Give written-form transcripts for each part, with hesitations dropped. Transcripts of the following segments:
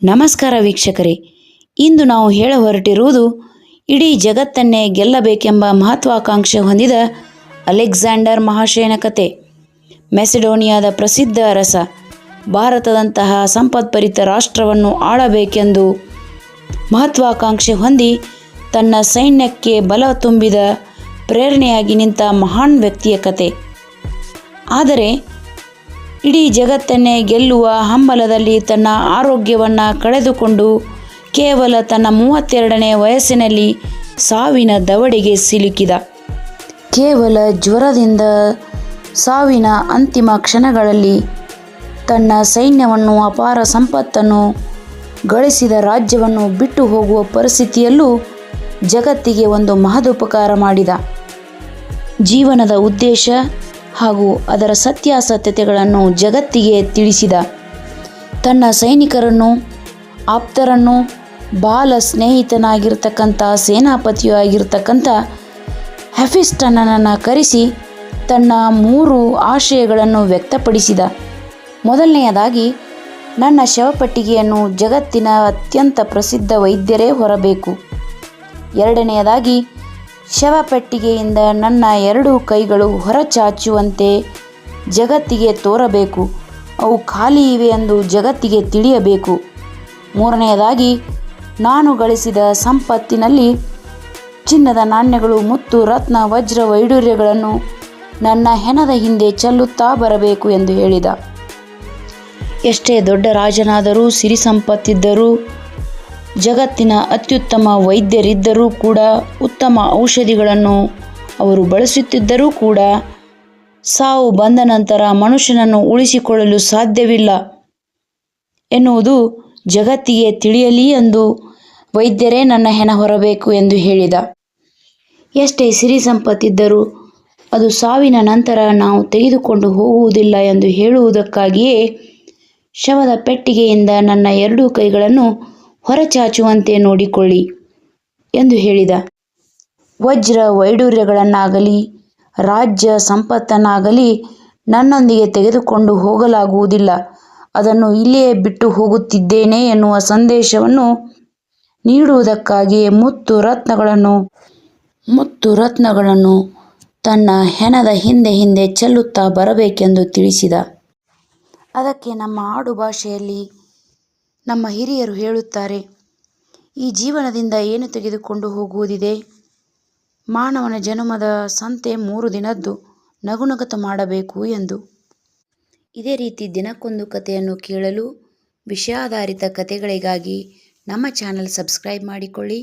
ನಮಸ್ಕಾರ ವೀಕ್ಷಕರೇ, ಇಂದು ನಾವು ಹೇಳ ಹೊರಟಿರುವುದು ಇಡೀ ಜಗತ್ತನ್ನೇ ಗೆಲ್ಲಬೇಕೆಂಬ ಮಹತ್ವಾಕಾಂಕ್ಷೆ ಹೊಂದಿದ ಅಲೆಕ್ಸಾಂಡರ್ ಮಹಾಶಯನ ಕತೆ. ಮೆಸಿಡೋನಿಯಾದ ಪ್ರಸಿದ್ಧ ಅರಸ ಭಾರತದಂತಹ ಸಂಪತ್ಭರಿತ ರಾಷ್ಟ್ರವನ್ನು ಆಳಬೇಕೆಂದು ಮಹತ್ವಾಕಾಂಕ್ಷೆ ಹೊಂದಿ ತನ್ನ ಸೈನ್ಯಕ್ಕೆ ಬಲ ತುಂಬಿದ ಪ್ರೇರಣೆಯಾಗಿ ನಿಂತ ಮಹಾನ್ ವ್ಯಕ್ತಿಯ ಕತೆ. ಆದರೆ ಇಡೀ ಜಗತ್ತನ್ನೇ ಗೆಲ್ಲುವ ಹಂಬಲದಲ್ಲಿ ತನ್ನ ಆರೋಗ್ಯವನ್ನು ಕಳೆದುಕೊಂಡು ಕೇವಲ ತನ್ನ 32ನೇ ವಯಸ್ಸಿನಲ್ಲಿ ಸಾವಿನ ದವಡೆಗೆ ಸಿಲುಕಿದ. ಕೇವಲ ಜ್ವರದಿಂದ ಸಾವಿನ ಅಂತಿಮ ಕ್ಷಣಗಳಲ್ಲಿ ತನ್ನ ಸೈನ್ಯವನ್ನು, ಅಪಾರ ಸಂಪತ್ತನ್ನು, ಗಳಿಸಿದ ರಾಜ್ಯವನ್ನು ಬಿಟ್ಟು ಹೋಗುವ ಪರಿಸ್ಥಿತಿಯಲ್ಲೂ ಜಗತ್ತಿಗೆ ಒಂದು ಮಹದುಪಕಾರ ಮಾಡಿದ. ಜೀವನದ ಉದ್ದೇಶ ಹಾಗೂ ಅದರ ಸತ್ಯಾಸತ್ಯತೆಗಳನ್ನು ಜಗತ್ತಿಗೆ ತಿಳಿಸಿದ. ತನ್ನ ಸೈನಿಕರನ್ನು, ಆಪ್ತರನ್ನು, ಬಾಲ ಸ್ನೇಹಿತನಾಗಿರ್ತಕ್ಕಂಥ ಸೇನಾಪತಿಯೂ ಆಗಿರ್ತಕ್ಕಂಥ ಹೆಫಿಸ್ಟನನ್ನು ಕರೆಸಿ ತನ್ನ 3 ಆಶಯಗಳನ್ನು ವ್ಯಕ್ತಪಡಿಸಿದ. ಮೊದಲನೆಯದಾಗಿ, ನನ್ನ ಶವಪೆಟ್ಟಿಗೆಯನ್ನು ಜಗತ್ತಿನ ಅತ್ಯಂತ ಪ್ರಸಿದ್ಧ ವೈದ್ಯರೇ ಹೊರಬೇಕು. ಎರಡನೆಯದಾಗಿ, ಶವಪೆಟ್ಟಿಗೆಯಿಂದ ನನ್ನ 2 ಕೈಗಳು ಹೊರಚಾಚುವಂತೆ ಜಗತ್ತಿಗೆ ತೋರಬೇಕು. ಅವು ಖಾಲಿ ಇವೆ ಎಂದು ಜಗತ್ತಿಗೆ ತಿಳಿಯಬೇಕು. ಮೂರನೆಯದಾಗಿ, ನಾನು ಗಳಿಸಿದ ಸಂಪತ್ತಿನಲ್ಲಿ ಚಿನ್ನದ ನಾಣ್ಯಗಳು, ಮುತ್ತು, ರತ್ನ, ವಜ್ರ, ವೈಡೂರ್ಯಗಳನ್ನು ನನ್ನ ಹೆಣದ ಹಿಂದೆ ಚೆಲ್ಲುತ್ತಾ ಬರಬೇಕು ಎಂದು ಹೇಳಿದ. ಎಷ್ಟೇ ದೊಡ್ಡ ರಾಜನಾದರೂ, ಸಿರಿ ಸಂಪತ್ತಿದ್ದರೂ, ಜಗತ್ತಿನ ಅತ್ಯುತ್ತಮ ವೈದ್ಯರಿದ್ದರೂ ಕೂಡ, ಉತ್ತಮ ಔಷಧಿಗಳನ್ನು ಅವರು ಬಳಸುತ್ತಿದ್ದರೂ ಕೂಡ, ಸಾವು ಬಂದ ನಂತರ ಮನುಷ್ಯನನ್ನು ಉಳಿಸಿಕೊಳ್ಳಲು ಸಾಧ್ಯವಿಲ್ಲ ಎನ್ನುವುದು ಜಗತ್ತಿಗೆ ತಿಳಿಯಲಿ ಎಂದು ವೈದ್ಯರೇ ನನ್ನ ಹೆಣ ಹೊರಬೇಕು ಎಂದು ಹೇಳಿದ. ಎಷ್ಟೇ ಸಿರಿ ಸಂಪತ್ತಿದ್ದರೂ ಅದು ಸಾವಿನ ನಂತರ ನಾವು ತೆಗೆದುಕೊಂಡು ಹೋಗುವುದಿಲ್ಲ ಎಂದು ಹೇಳುವುದಕ್ಕಾಗಿಯೇ ಶವದ ಪೆಟ್ಟಿಗೆಯಿಂದ ನನ್ನ 2 ಕೈಗಳನ್ನು ಹೊರಚಾಚುವಂತೆ ನೋಡಿಕೊಳ್ಳಿ ಎಂದು ಹೇಳಿದ. ವಜ್ರ ವೈಡೂರ್ಯಗಳನ್ನಾಗಲಿ ರಾಜ್ಯ ಸಂಪತ್ತನ್ನಾಗಲಿ ನನ್ನೊಂದಿಗೆ ತೆಗೆದುಕೊಂಡು ಹೋಗಲಾಗುವುದಿಲ್ಲ, ಅದನ್ನು ಇಲ್ಲಿಯೇ ಬಿಟ್ಟು ಹೋಗುತ್ತಿದ್ದೇನೆ ಎನ್ನುವ ಸಂದೇಶವನ್ನು ನೀಡುವುದಕ್ಕಾಗಿಯೇ ಮುತ್ತು ರತ್ನಗಳನ್ನು ತನ್ನ ಹೆಣದ ಹಿಂದೆ ಚೆಲ್ಲುತ್ತಾ ಬರಬೇಕೆಂದು ತಿಳಿಸಿದ. ಅದಕ್ಕೆ ನಮ್ಮ ಆಡು ಭಾಷೆಯಲ್ಲಿ ನಮ್ಮ ಹಿರಿಯರು ಹೇಳುತ್ತಾರೆ, ಈ ಜೀವನದಿಂದ ಏನು ತೆಗೆದುಕೊಂಡು ಹೋಗುವುದಿದೆ? ಮಾನವನ ಜನುಮದ ಸಂತೆ 3 ದಿನದ್ದು, ನಗುನಗುತ್ತ ಮಾಡಬೇಕು ಎಂದು. ಇದೇ ರೀತಿ ದಿನಕ್ಕೊಂದು ಕಥೆಯನ್ನು ಕೇಳಲು, ವಿಷಯಾಧಾರಿತ ಕಥೆಗಳಿಗಾಗಿ ನಮ್ಮ ಚಾನಲ್ ಸಬ್ಸ್ಕ್ರೈಬ್ ಮಾಡಿಕೊಳ್ಳಿ,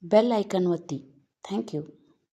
ಬೆಲ್ ಐಕನ್ ಒತ್ತಿ. Thank you.